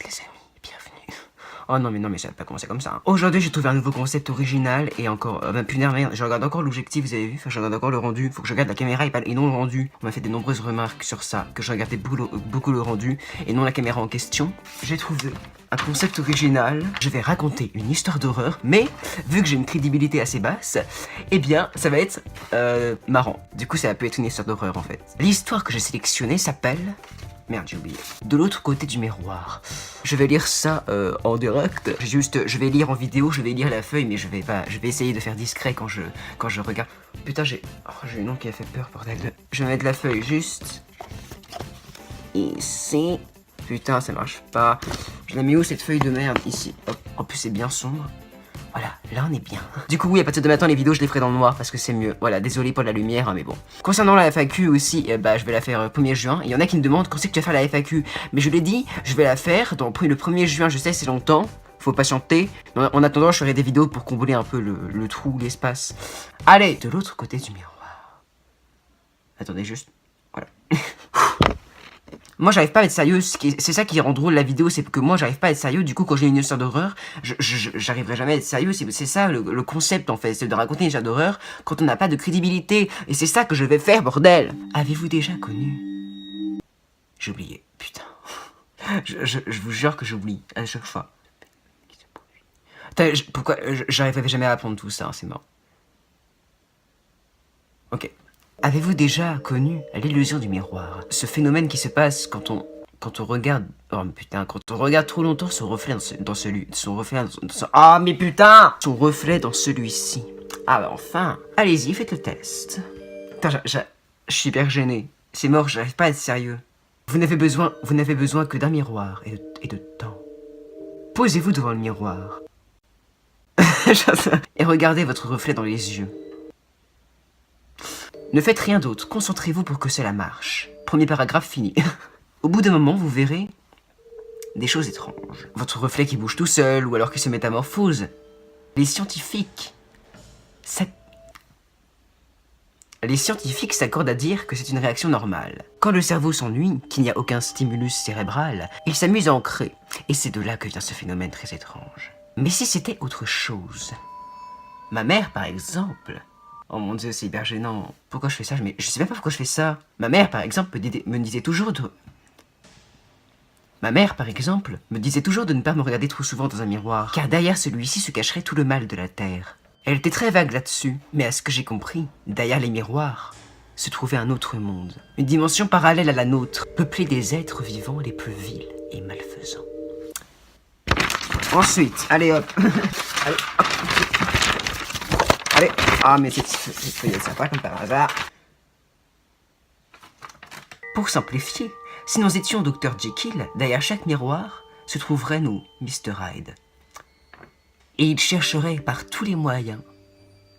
les amis, bienvenue. Oh non mais ça va pas commencer comme ça. Hein. Aujourd'hui j'ai trouvé un nouveau concept original et encore, putain merde, je regarde encore l'objectif, vous avez vu, enfin je regarde encore le rendu, faut que je regarde la caméra et non le rendu. On m'a fait de nombreuses remarques sur ça, que je regardais beaucoup le rendu et non la caméra en question. J'ai trouvé un concept original, je vais raconter une histoire d'horreur, mais vu que j'ai une crédibilité assez basse, eh bien ça va être marrant. Du coup ça peut être une histoire d'horreur en fait. L'histoire que j'ai sélectionnée s'appelle... Merde, j'ai oublié. De l'autre côté du miroir. Je vais lire ça en direct. Je vais lire en vidéo, je vais lire la feuille, mais je vais essayer de faire discret quand je regarde. Putain, j'ai une nom qui a fait peur, bordel. Je vais mettre la feuille juste ici. Putain, ça marche pas. Je la mets où cette feuille de merde? Ici. Hop. En plus, c'est bien sombre. Voilà, là on est bien. Du coup oui, à partir de maintenant les vidéos je les ferai dans le noir parce que c'est mieux. Voilà, désolé pour la lumière, hein, mais bon. Concernant la FAQ aussi, je vais la faire 1er juin. Il y en a qui me demandent quand c'est que tu vas faire la FAQ. Mais je l'ai dit, je vais la faire le 1er juin, je sais c'est longtemps. Faut patienter. En attendant, je ferai des vidéos pour combler un peu le trou, l'espace. Allez, de l'autre côté du miroir. Attendez juste. Voilà. Moi j'arrive pas à être sérieux, c'est ça qui rend drôle la vidéo, c'est que moi j'arrive pas à être sérieux, du coup quand j'ai une histoire d'horreur, j'arriverai jamais à être sérieux, c'est ça le concept en fait, c'est de raconter une histoire d'horreur quand on n'a pas de crédibilité, et c'est ça que je vais faire bordel. Avez-vous déjà connu... J'ai oublié, putain. Je vous jure que j'oublie, à chaque fois. Pourquoi j'arriverai jamais à apprendre tout ça, hein, c'est mort. Ok. Avez-vous déjà connu l'illusion du miroir? Ce phénomène qui se passe quand on regarde... Oh putain, quand on regarde trop longtemps son reflet dans ah mais putain! Son reflet dans celui-ci. Ah bah enfin! Allez-y, faites le test. Putain, je suis hyper gêné. C'est mort, j'arrive pas à être sérieux. Vous n'avez besoin que d'un miroir et de temps. Posez-vous devant le miroir. Et regardez votre reflet dans les yeux. Ne faites rien d'autre, concentrez-vous pour que cela marche. Premier paragraphe fini. Au bout d'un moment, vous verrez des choses étranges. Votre reflet qui bouge tout seul, ou alors qui se métamorphose. Les scientifiques s'accordent à dire que c'est une réaction normale. Quand le cerveau s'ennuie, qu'il n'y a aucun stimulus cérébral, il s'amuse à en créer. Et c'est de là que vient ce phénomène très étrange. Mais si c'était autre chose? Ma mère, par exemple... Oh mon dieu, c'est hyper gênant. Pourquoi je fais ça? Je sais même pas pourquoi je fais ça. Ma mère, par exemple, me disait toujours de ne pas me regarder trop souvent dans un miroir, car derrière celui-ci se cacherait tout le mal de la Terre. Elle était très vague là-dessus, mais à ce que j'ai compris, derrière les miroirs se trouvait un autre monde. Une dimension parallèle à la nôtre, peuplée des êtres vivants les plus vils et malfaisants. Ensuite, allez hop. Allez, hop. Allez, ah mais cette feuille sympa comme par hasard. Pour simplifier, si nous étions Dr Jekyll, derrière chaque miroir se trouverait nous, Mr Hyde. Et ils chercheraient par tous les moyens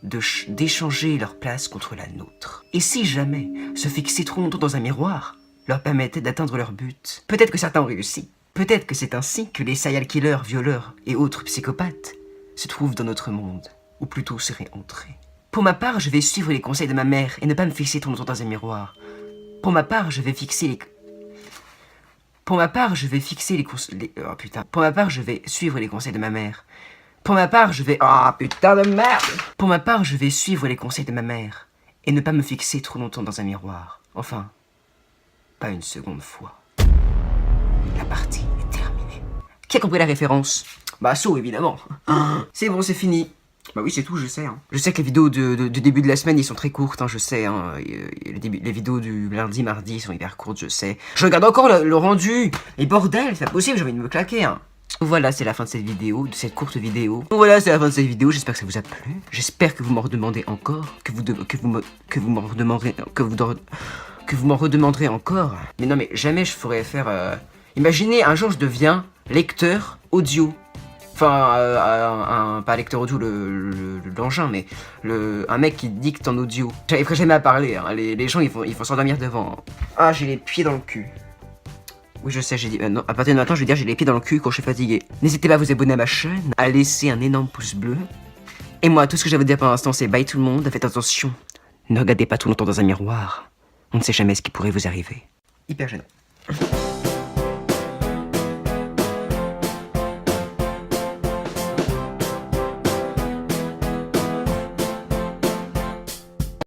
d'échanger leur place contre la nôtre. Et si jamais se fixer trop longtemps dans un miroir leur permettait d'atteindre leur but, peut-être que certains ont réussi. Peut-être que c'est ainsi que les serial killers, violeurs et autres psychopathes se trouvent dans notre monde. Ou plutôt serait entré. Pour ma part, je vais suivre les conseils de ma mère et ne pas me fixer trop longtemps dans un miroir. Pour ma part, je vais suivre les conseils de ma mère. Pour ma part, je vais... Ah, putain de merde! Pour ma part, je vais suivre les conseils de ma mère et ne pas me fixer trop longtemps dans un miroir. Enfin, pas une seconde fois. La partie est terminée. Qui a compris la référence? Bah, So, évidemment. C'est bon, c'est fini. Bah oui, c'est tout, je sais. Hein. Je sais que les vidéos du début de la semaine, ils sont très courtes, hein, je sais. Hein. Les vidéos du lundi, mardi sont hyper courtes, je sais. Je regarde encore le rendu. Et bordel, c'est pas possible, j'ai envie de me claquer. Hein. Voilà, c'est la fin de cette vidéo, de cette courte vidéo. Voilà, c'est la fin de cette vidéo, j'espère que ça vous a plu. J'espère que vous m'en redemandez encore, que vous m'en redemanderez encore. Mais non, mais jamais je ferais faire... Imaginez, un jour, je deviens lecteur audio. Enfin, pas lecteur audio, l'engin, mais un mec qui dicte en audio. J'arriverai jamais à parler, hein. Les gens, ils vont s'endormir devant. Ah, j'ai les pieds dans le cul. Oui, je sais, j'ai dit... non, à partir de maintenant, je vais dire j'ai les pieds dans le cul quand je suis fatigué. N'hésitez pas à vous abonner à ma chaîne, à laisser un énorme pouce bleu. Et moi, tout ce que j'ai à vous dire pour l'instant, c'est bye tout le monde. Faites attention, ne regardez pas tout longtemps dans un miroir. On ne sait jamais ce qui pourrait vous arriver. Hyper gênant.